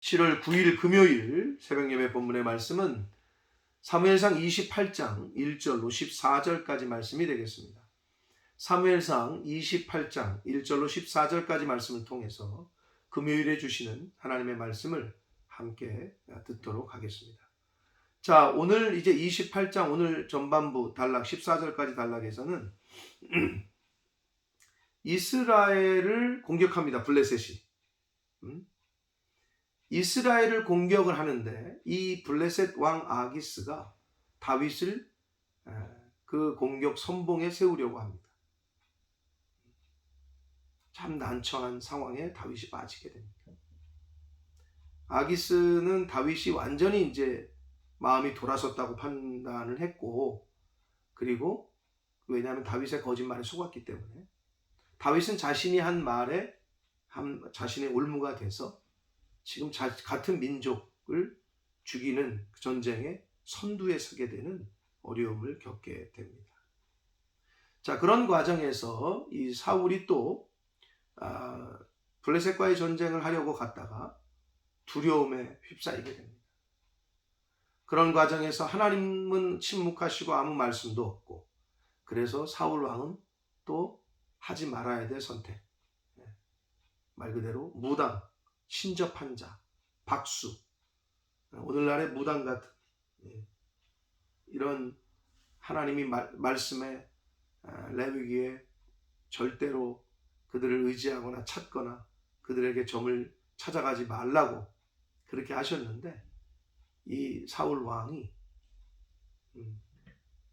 7월 9일 금요일 새벽예배 본문의 말씀은 사무엘상 28장 1절로 14절까지 말씀이 되겠습니다. 사무엘상 28장 1절로 14절까지 말씀을 통해서 금요일에 주시는 하나님의 말씀을 함께 듣도록 하겠습니다. 자, 오늘 이제 28장 오늘 전반부 단락 14절까지 단락에서는 이스라엘을 공격합니다. 블레셋이. 이스라엘을 공격을 하는데 이 블레셋 왕 아기스가 다윗을 그 공격 선봉에 세우려고 합니다. 참 난처한 상황에 다윗이 빠지게 됩니다. 아기스는 다윗이 완전히 이제 마음이 돌아섰다고 판단을 했고, 그리고 왜냐하면 다윗의 거짓말에 속았기 때문에 다윗은 자신이 한 말에 자신의 올무가 돼서 지금 같은 민족을 죽이는 전쟁의 선두에 서게 되는 어려움을 겪게 됩니다. 자, 그런 과정에서 이 사울이 또 블레셋과의 전쟁을 하려고 갔다가 두려움에 휩싸이게 됩니다. 그런 과정에서 하나님은 침묵하시고 아무 말씀도 없고, 그래서 사울 왕은 또 하지 말아야 될 선택, 말 그대로 무당, 신접한 자, 박수, 오늘날의 무당 같은 이런 하나님이 말씀에 레위기에 절대로 그들을 의지하거나 찾거나 그들에게 점을 찾아가지 말라고 그렇게 하셨는데, 이 사울 왕이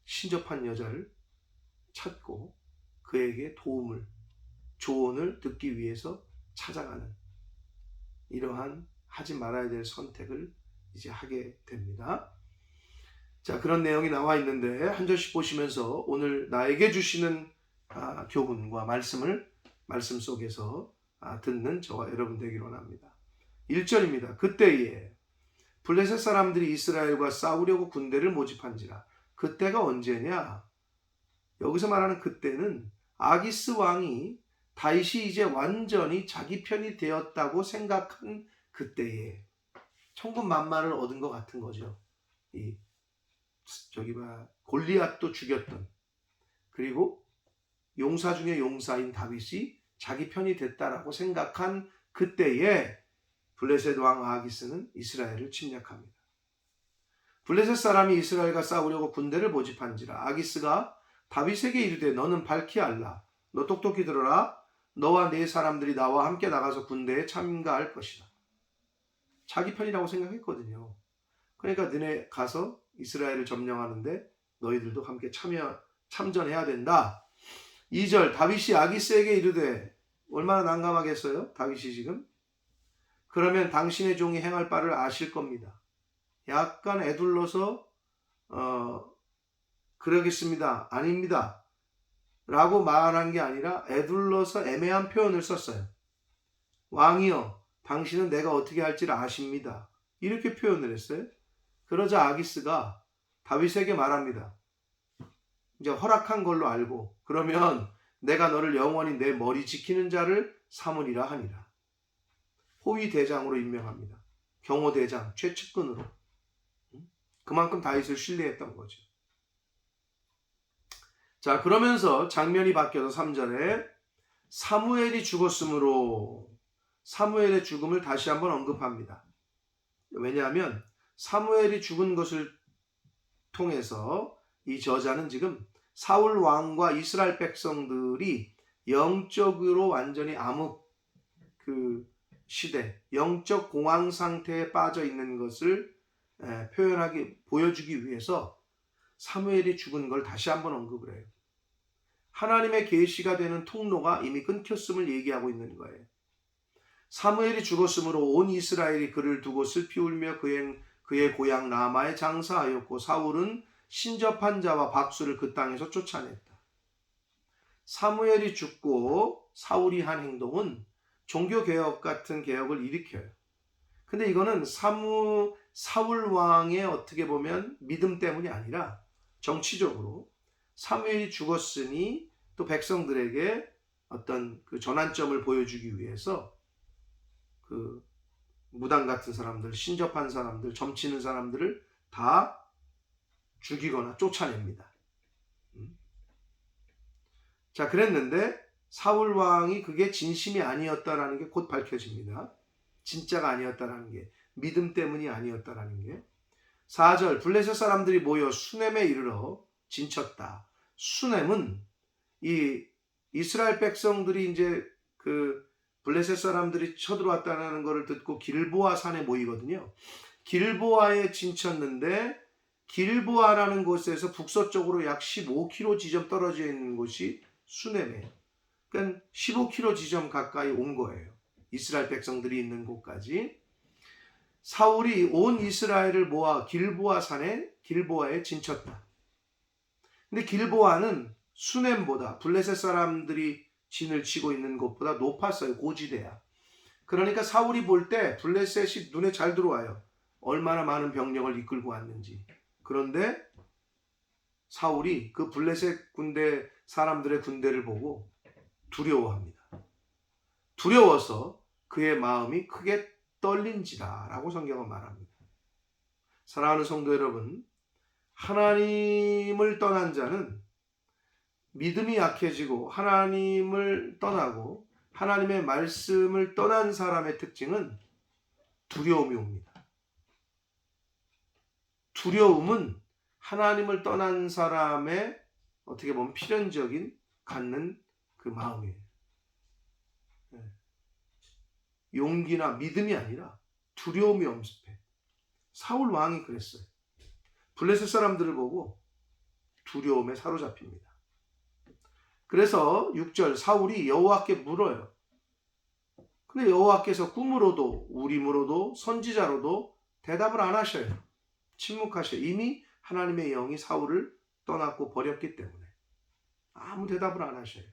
신접한 여자를 찾고 그에게 조언을 듣기 위해서 찾아가는 이러한 하지 말아야 될 선택을 이제 하게 됩니다. 자, 그런 내용이 나와 있는데 한 절씩 보시면서 오늘 나에게 주시는 교훈과 말씀 속에서 듣는 저와 여러분 되기를 원합니다. 1절입니다. 그때에 블레셋 사람들이 이스라엘과 싸우려고 군대를 모집한지라. 그때가 언제냐? 여기서 말하는 그때는 아기스 왕이 다윗이 이제 완전히 자기 편이 되었다고 생각한 그때에 천군만마를 얻은 것 같은 거죠. 골리앗도 죽였던, 그리고 용사 중에 용사인 다윗이 자기 편이 됐다라고 생각한 그때에 블레셋 왕 아기스는 이스라엘을 침략합니다. 블레셋 사람이 이스라엘과 싸우려고 군대를 모집한지라. 아기스가 다윗에게 이르되 너는 밝히 알라. 너 똑똑히 들어라. 너와 네 사람들이 나와 함께 나가서 군대에 참가할 것이다. 자기 편이라고 생각했거든요. 그러니까 너네 가서 이스라엘을 점령하는데 너희들도 함께 참전해야 된다. 2절 다윗이 아기스에게 이르되, 얼마나 난감하겠어요? 다윗이 지금. 그러면 당신의 종이 행할 바를 아실 겁니다. 약간 애둘러서 그러겠습니다, 아닙니다 라고 말한 게 아니라 애둘러서 애매한 표현을 썼어요. 왕이여, 당신은 내가 어떻게 할지를 아십니다. 이렇게 표현을 했어요. 그러자 아기스가 다윗에게 말합니다. 이제 허락한 걸로 알고, 그러면 내가 너를 영원히 내 머리 지키는 자를 삼으리라 하니라. 호위 대장으로 임명합니다. 경호 대장, 최측근으로. 그만큼 다윗을 신뢰했던 거죠. 자, 그러면서 장면이 바뀌어서 3절에 사무엘이 죽었으므로 사무엘의 죽음을 다시 한번 언급합니다. 왜냐하면 사무엘이 죽은 것을 통해서 이 저자는 지금 사울 왕과 이스라엘 백성들이 영적으로 완전히 암흑 시대, 영적 공황 상태에 빠져 있는 것을 보여주기 위해서 사무엘이 죽은 걸 다시 한번 언급을 해요. 하나님의 계시가 되는 통로가 이미 끊겼음을 얘기하고 있는 거예요. 사무엘이 죽었으므로 온 이스라엘이 그를 두고 슬피 울며 그의 고향 라마에 장사하였고 사울은 신접한 자와 박수를 그 땅에서 쫓아냈다. 사무엘이 죽고 사울이 한 행동은 종교개혁 같은 개혁을 일으켜요. 근데 이거는 사울 왕의 어떻게 보면 믿음 때문이 아니라 정치적으로 사무엘이 죽었으니 또 백성들에게 어떤 그 전환점을 보여주기 위해서 그 무당 같은 사람들, 신접한 사람들, 점치는 사람들을 다 죽이거나 쫓아냅니다. 자, 그랬는데 사울 왕이 그게 진심이 아니었다라는 게 곧 밝혀집니다. 진짜가 아니었다라는 게, 믿음 때문이 아니었다라는 게. 4절, 블레셋 사람들이 모여 수넴에 이르러 진쳤다. 수넴은 이 이스라엘 백성들이 이제 그 블레셋 사람들이 쳐들어왔다는 것을 듣고 길보아 산에 모이거든요. 길보아에 진쳤는데 길보아라는 곳에서 북서쪽으로 약 15km 지점 떨어져 있는 곳이 수넴이에요. 그러니까 15km 지점 가까이 온 거예요. 이스라엘 백성들이 있는 곳까지. 사울이 온 이스라엘을 모아 길보아에 진쳤다. 근데 길보아는 수넴보다 블레셋 사람들이 진을 치고 있는 곳보다 높았어요. 고지대야. 그러니까 사울이 볼 때 블레셋이 눈에 잘 들어와요. 얼마나 많은 병력을 이끌고 왔는지. 그런데 사울이 그 블레셋 군대 사람들의 군대를 보고 두려워합니다. 두려워서 그의 마음이 크게 떨린지라 라고 성경은 말합니다. 사랑하는 성도 여러분, 하나님을 떠난 자는 믿음이 약해지고 하나님을 떠나고 하나님의 말씀을 떠난 사람의 특징은 두려움이 옵니다. 두려움은 하나님을 떠난 사람의 어떻게 보면 필연적인 갖는 그 마음이에요. 용기나 믿음이 아니라 두려움이 엄습해. 사울 왕이 그랬어요. 블레셋 사람들을 보고 두려움에 사로잡힙니다. 그래서 6절, 사울이 여호와께 물어요. 근데 여호와께서 꿈으로도 우림으로도 선지자로도 대답을 안 하셔요. 침묵하셔요. 이미 하나님의 영이 사울을 떠났고 버렸기 때문에 아무 대답을 안 하셔요.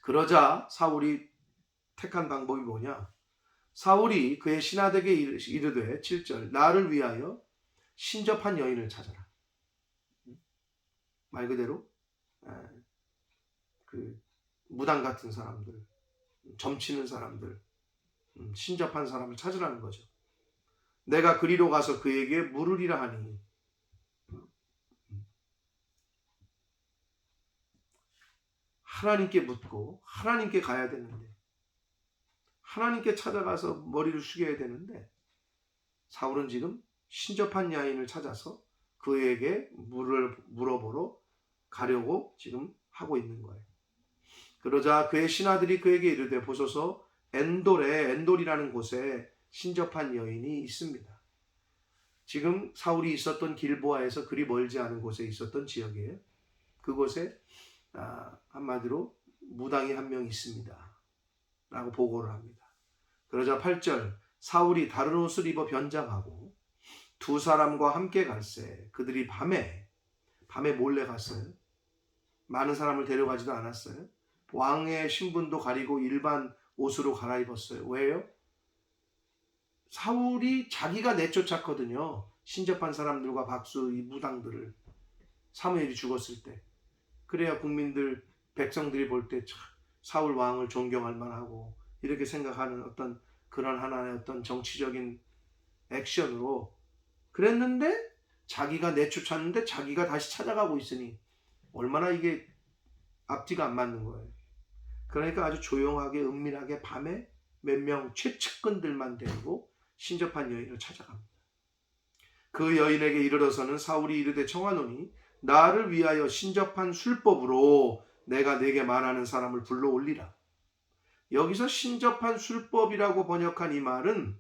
그러자 사울이 택한 방법이 뭐냐? 사울이 그의 신하에게 이르되 7절, 나를 위하여 신접한 여인을 찾아라. 말 그대로 그 무당 같은 사람들, 점치는 사람들, 신접한 사람을 찾으라는 거죠. 내가 그리로 가서 그에게 물으리라 하니. 하나님께 묻고 하나님께 가야 되는데, 하나님께 찾아가서 머리를 숙여야 되는데, 사울은 지금 신접한 여인을 찾아서 그에게 물어보러 가려고 지금 하고 있는 거예요. 그러자 그의 신하들이 그에게 이르되 보소서 엔돌이라는 곳에 신접한 여인이 있습니다. 지금 사울이 있었던 길보아에서 그리 멀지 않은 곳에 있었던 지역이에요. 그곳에 한마디로 무당이 한 명 있습니다 라고 보고를 합니다. 그러자 8절, 사울이 다른 옷을 입어 변장하고 두 사람과 함께 갈새 그들이 밤에 몰래 갔어요. 많은 사람을 데려가지도 않았어요. 왕의 신분도 가리고 일반 옷으로 갈아입었어요. 왜요? 사울이 자기가 내쫓았거든요. 신접한 사람들과 박수 이 무당들을, 사무엘이 죽었을 때. 그래야 국민들, 백성들이 볼 때 사울 왕을 존경할 만하고 이렇게 생각하는 어떤 그런 하나의 어떤 정치적인 액션으로 그랬는데, 자기가 내쫓았는데 자기가 다시 찾아가고 있으니 얼마나 이게 앞뒤가 안 맞는 거예요. 그러니까 아주 조용하게 은밀하게 밤에 몇 명 최측근들만 데리고 신접한 여인을 찾아갑니다. 그 여인에게 이르러서는 사울이 이르되 청하노니 나를 위하여 신접한 술법으로 내가 네게 말하는 사람을 불러올리라. 여기서 신접한 술법이라고 번역한 이 말은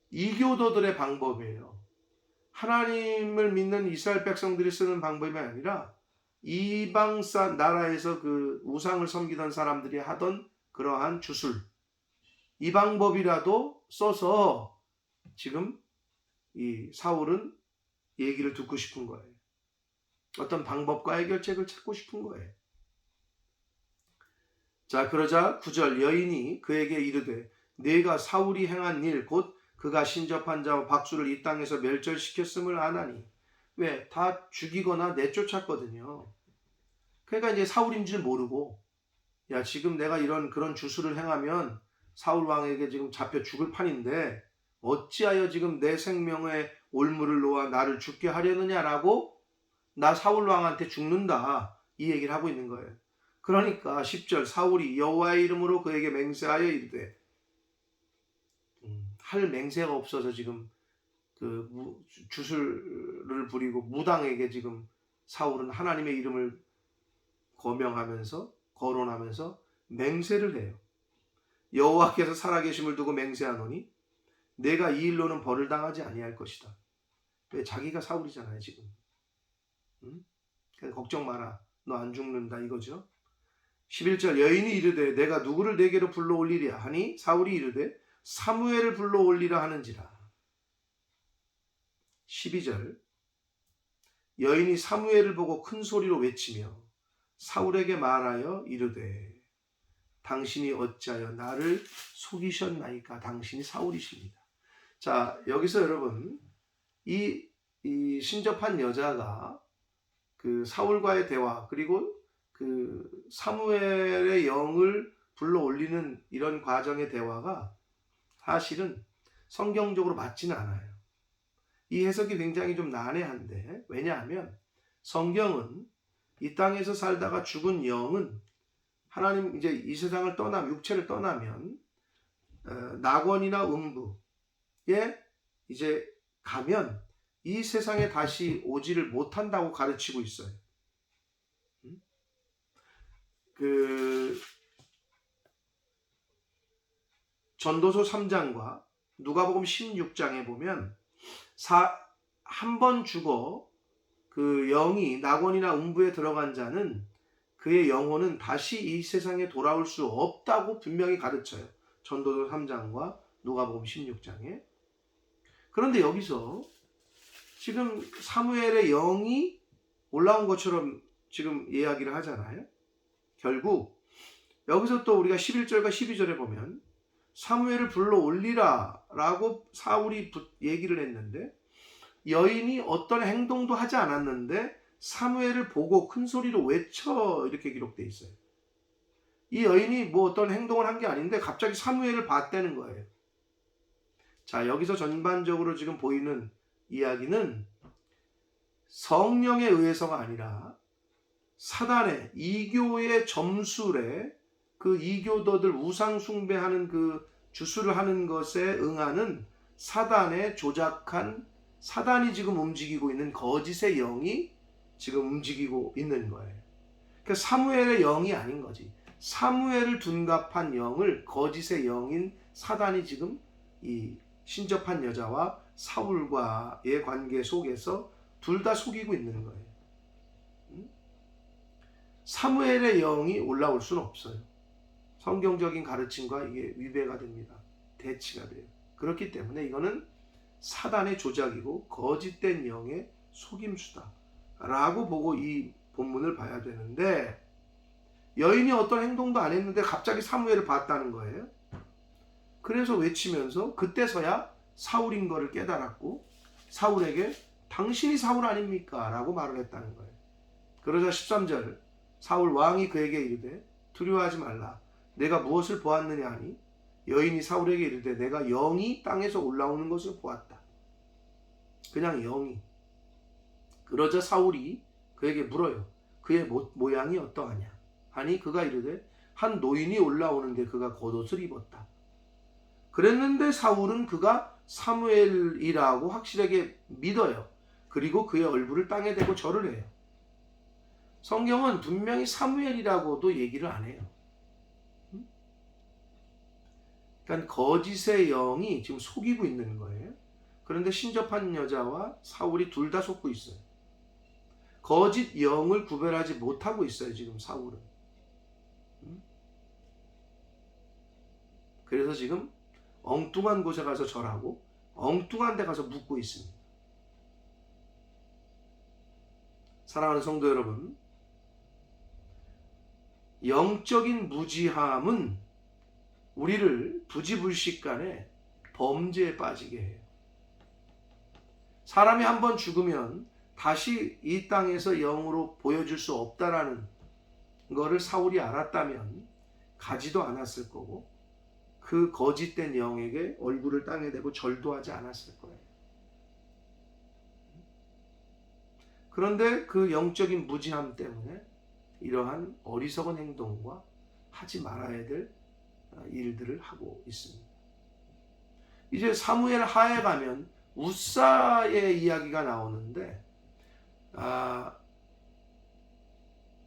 이교도들의 방법이에요. 하나님을 믿는 이스라엘 백성들이 쓰는 방법이 아니라 이방 나라에서 그 우상을 섬기던 사람들이 하던 그러한 주술, 이 방법이라도 써서 지금 이 사울은 얘기를 듣고 싶은 거예요. 어떤 방법과 해결책을 찾고 싶은 거예요. 자, 그러자 9절, 여인이 그에게 이르되 네가 사울이 행한 일 곧 그가 신접한 자와 박수를 이 땅에서 멸절시켰음을 아나니. 왜? 다 죽이거나 내쫓았거든요. 그러니까 이제 사울인 줄 모르고, 야, 지금 내가 그런 주술을 행하면 사울 왕에게 지금 잡혀 죽을 판인데 어찌하여 지금 내 생명에 올무를 놓아 나를 죽게 하려느냐라고 나 사울 왕한테 죽는다 이 얘기를 하고 있는 거예요. 그러니까 10절 사울이 여호와의 이름으로 그에게 맹세하여 이르되 할 맹세가 없어서 지금 그 주술을 부리고 무당에게 지금 사울은 하나님의 이름을 거명하면서 거론하면서 맹세를 해요. 여호와께서 살아계심을 두고 맹세하노니 내가 이 일로는 벌을 당하지 아니할 것이다. 왜? 자기가 사울이잖아요 지금. 응? 걱정 마라. 너 안 죽는다 이거죠. 11절 여인이 이르되 내가 누구를 내게로 불러올리랴 하니 사울이 이르되 사무엘을 불러올리라 하는지라. 12절 여인이 사무엘을 보고 큰 소리로 외치며 사울에게 말하여 이르되 당신이 어찌하여 나를 속이셨나이까. 당신이 사울이십니다. 자, 여기서 여러분 이 신접한 여자가 그 사울과의 대화 그리고 그 사무엘의 영을 불러 올리는 이런 과정의 대화가 사실은 성경적으로 맞지는 않아요. 이 해석이 굉장히 좀 난해한데 왜냐하면 성경은 이 땅에서 살다가 죽은 영은 하나님 이제 이 세상을 떠나면 육체를 떠나면 낙원이나 음부에 이제 가면 이 세상에 다시 오지를 못한다고 가르치고 있어요. 그 전도서 3장과 누가복음 16장에 보면 한 번 죽어 그 영이 낙원이나 음부에 들어간 자는 그의 영혼은 다시 이 세상에 돌아올 수 없다고 분명히 가르쳐요. 전도서 3장과 누가복음 16장에. 그런데 여기서 지금 사무엘의 영이 올라온 것처럼 지금 이야기를 하잖아요. 결국 여기서 또 우리가 11절과 12절에 보면 사무엘을 불러 올리라 라고 사울이 얘기를 했는데 여인이 어떤 행동도 하지 않았는데 사무엘을 보고 큰 소리로 외쳐 이렇게 기록되어 있어요. 이 여인이 뭐 어떤 행동을 한 게 아닌데 갑자기 사무엘을 봤다는 거예요. 자, 여기서 전반적으로 지금 보이는 이야기는 성령에 의해서가 아니라 사단의 이교의 점술에 그 이교도들 우상 숭배하는 그 주술을 하는 것에 응하는 사단의 조작한 사단이 지금 움직이고 있는 거짓의 영이 지금 움직이고 있는 거예요. 그러니까 사무엘의 영이 아닌 거지. 사무엘을 둔갑한 영을 거짓의 영인 사단이 지금 이 신접한 여자와 사울과의 관계 속에서 둘 다 속이고 있는 거예요. 사무엘의 영이 올라올 수는 없어요. 성경적인 가르침과 이게 위배가 됩니다. 대치가 돼요. 그렇기 때문에 이거는 사단의 조작이고 거짓된 영의 속임수다 라고 보고 이 본문을 봐야 되는데 여인이 어떤 행동도 안 했는데 갑자기 사무엘을 봤다는 거예요. 그래서 외치면서 그때서야 사울인 거를 깨달았고 사울에게 당신이 사울 아닙니까? 라고 말을 했다는 거예요. 그러자 13절 사울 왕이 그에게 이르되 두려워하지 말라. 내가 무엇을 보았느냐 하니 여인이 사울에게 이르되 내가 영이 땅에서 올라오는 것을 보았다. 그냥 영이. 그러자 사울이 그에게 물어요. 그의 모양이 어떠하냐 하니 그가 이르되 한 노인이 올라오는데 그가 겉옷을 입었다. 그랬는데 사울은 그가 사무엘이라고 확실하게 믿어요. 그리고 그의 얼굴을 땅에 대고 절을 해요. 성경은 분명히 사무엘이라고도 얘기를 안 해요. 그러니까 거짓의 영이 지금 속이고 있는 거예요. 그런데 신접한 여자와 사울이 둘 다 속고 있어요. 거짓 영을 구별하지 못하고 있어요. 지금 사울은. 그래서 지금 엉뚱한 곳에 가서 절하고 엉뚱한 데 가서 묻고 있습니다. 사랑하는 성도 여러분, 영적인 무지함은 우리를 부지불식간에 범죄에 빠지게 해요. 사람이 한번 죽으면 다시 이 땅에서 영으로 보여줄 수 없다라는 거를 사울이 알았다면 가지도 않았을 거고 그 거짓된 영에게 얼굴을 땅에 대고 절도 하지 않았을 거예요. 그런데 그 영적인 무지함 때문에 이러한 어리석은 행동과 하지 말아야 될 일들을 하고 있습니다. 이제 사무엘 하에 가면 우사의 이야기가 나오는데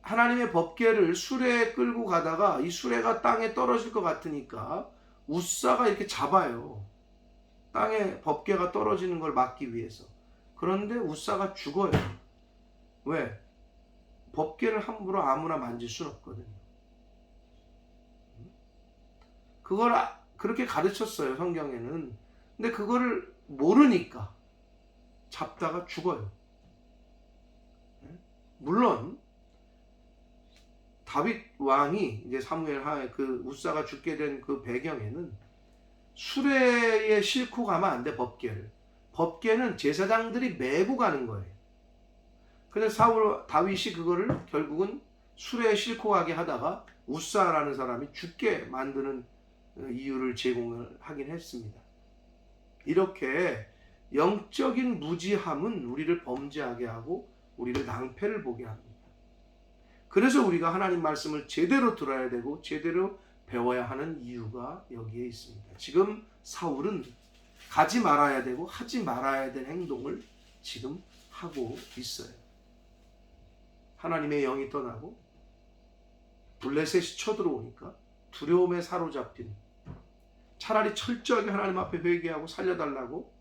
하나님의 법궤를 수레에 끌고 가다가 이 수레가 땅에 떨어질 것 같으니까 우사가 이렇게 잡아요. 땅에 법궤가 떨어지는 걸 막기 위해서. 그런데 우사가 죽어요. 왜? 법궤를 함부로 아무나 만질 수는 없거든요. 그걸 그렇게 가르쳤어요, 성경에는. 근데 그거를 모르니까 잡다가 죽어요. 물론 다윗 왕이 이제 사무엘 하에 그 우사가 죽게 된 그 배경에는 수레에 싣고 가면 안 돼, 법궤를. 법궤는 제사장들이 메고 가는 거예요. 그래서 다윗이 그거를 결국은 수레에 싣고 가게 하다가 우사라는 사람이 죽게 만드는 이유를 제공을 하긴 했습니다. 이렇게 영적인 무지함은 우리를 범죄하게 하고 우리를 낭패를 보게 합니다. 그래서 우리가 하나님 말씀을 제대로 들어야 되고 제대로 배워야 하는 이유가 여기에 있습니다. 지금 사울은 가지 말아야 되고 하지 말아야 될 행동을 지금 하고 있어요. 하나님의 영이 떠나고 블레셋이 쳐들어오니까 두려움에 사로잡힌, 차라리 철저하게 하나님 앞에 회개하고 살려달라고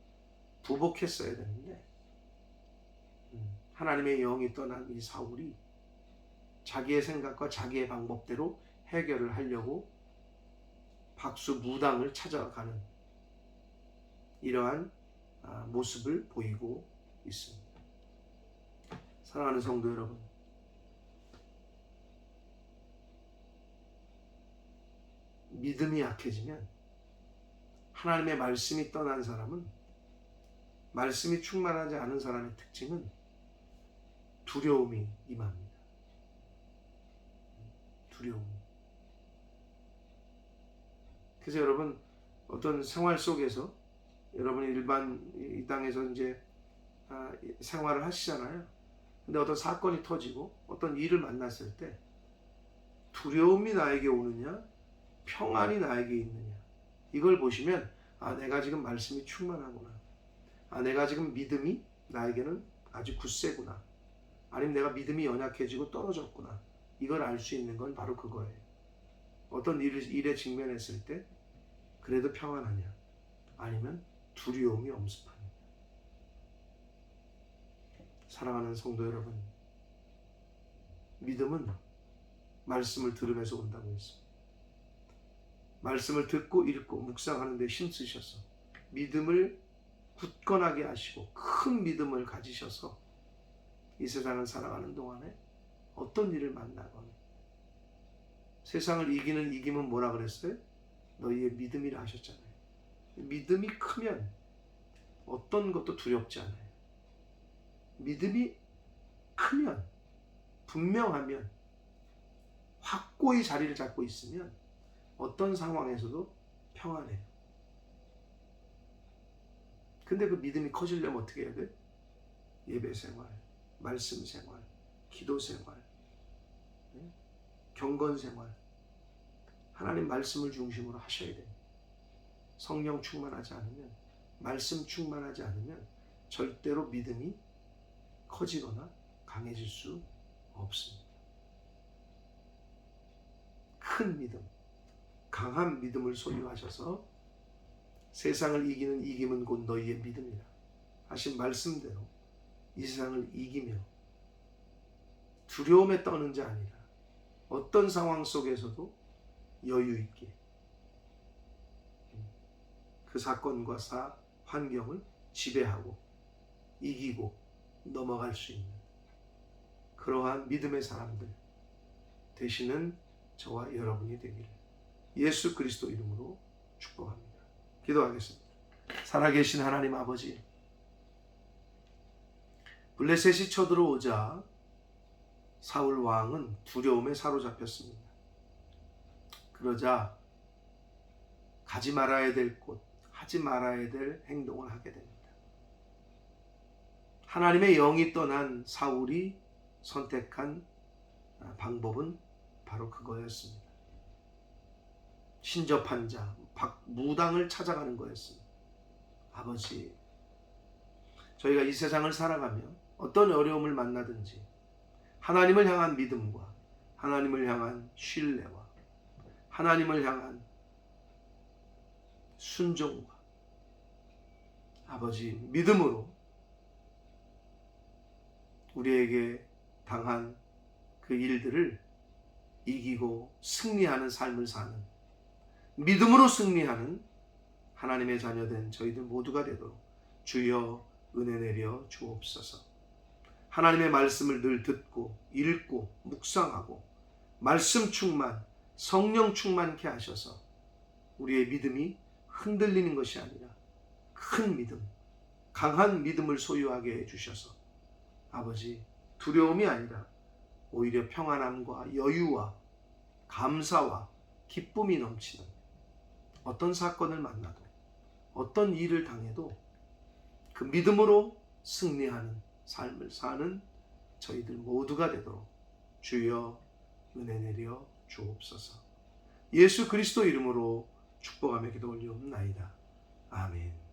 부복했어야 되는데 하나님의 영이 떠난 이 사울이 자기의 생각과 자기의 방법대로 해결을 하려고 박수무당을 찾아가는 이러한 모습을 보이고 있습니다. 사랑하는 성도 여러분, 믿음이 약해지면 하나님의 말씀이 떠난 사람은, 말씀이 충만하지 않은 사람의 특징은 두려움이 임합니다. 두려움. 그래서 여러분, 어떤 생활 속에서 여러분이 일반 이 땅에서 이제 생활을 하시잖아요. 근데 어떤 사건이 터지고 어떤 일을 만났을 때 두려움이 나에게 오느냐, 평안이 나에게 있느냐, 이걸 보시면 내가 지금 말씀이 충만하구나, 내가 지금 믿음이 나에게는 아주 굳세구나, 아니면 내가 믿음이 연약해지고 떨어졌구나, 이걸 알 수 있는 건 바로 그거예요. 어떤 일에 직면했을 때 그래도 평안하냐, 아니면 두려움이 엄습하냐. 사랑하는 성도 여러분, 믿음은 말씀을 들으면서 온다고 했습니다. 말씀을 듣고 읽고 묵상하는 데 힘쓰셔서 믿음을 굳건하게 하시고 큰 믿음을 가지셔서 이 세상을 살아가는 동안에 어떤 일을 만나건 세상을 이기는 이김은 뭐라 그랬어요? 너희의 믿음이라 하셨잖아요. 믿음이 크면 어떤 것도 두렵지 않아요. 믿음이 크면, 분명하면, 확고히 자리를 잡고 있으면 어떤 상황에서도 평안해요. 근데 그 믿음이 커지려면 어떻게 해야 돼? 예배 생활, 말씀 생활, 기도 생활, 경건 생활, 하나님 말씀을 중심으로 하셔야 돼요. 성령 충만하지 않으면, 말씀 충만하지 않으면 절대로 믿음이 커지거나 강해질 수 없습니다. 큰 믿음, 강한 믿음을 소유하셔서 세상을 이기는 이김은 곧 너희의 믿음이라 하신 말씀대로 이 세상을 이기며 두려움에 떠는 자 아니라 어떤 상황 속에서도 여유 있게 그 사건과 환경을 지배하고 이기고 넘어갈 수 있는 그러한 믿음의 사람들 되시는 저와 여러분이 되기를 예수 그리스도 이름으로 축복합니다. 기도하겠습니다. 살아계신 하나님 아버지, 블레셋이 쳐들어오자 사울 왕은 두려움에 사로잡혔습니다. 그러자 가지 말아야 될 곳, 하지 말아야 될 행동을 하게 됩니다. 하나님의 영이 떠난 사울이 선택한 방법은 바로 그거였습니다. 신접한 자, 무당을 찾아가는 거였습니다. 아버지, 저희가 이 세상을 살아가며 어떤 어려움을 만나든지 하나님을 향한 믿음과 하나님을 향한 신뢰와 하나님을 향한 순종과 아버지 믿음으로 우리에게 당한 그 일들을 이기고 승리하는 삶을 사는, 믿음으로 승리하는 하나님의 자녀된 저희들 모두가 되도록 주여 은혜 내려 주옵소서. 하나님의 말씀을 늘 듣고 읽고 묵상하고 말씀 충만, 성령 충만케 하셔서 우리의 믿음이 흔들리는 것이 아니라 큰 믿음, 강한 믿음을 소유하게 해주셔서 아버지 두려움이 아니라 오히려 평안함과 여유와 감사와 기쁨이 넘치는, 어떤 사건을 만나도 어떤 일을 당해도 그 믿음으로 승리하는 삶을 사는 저희들 모두가 되도록 주여 은혜 내려 주옵소서. 예수 그리스도 이름으로 축복하며 기도 올리옵나이다. 아멘.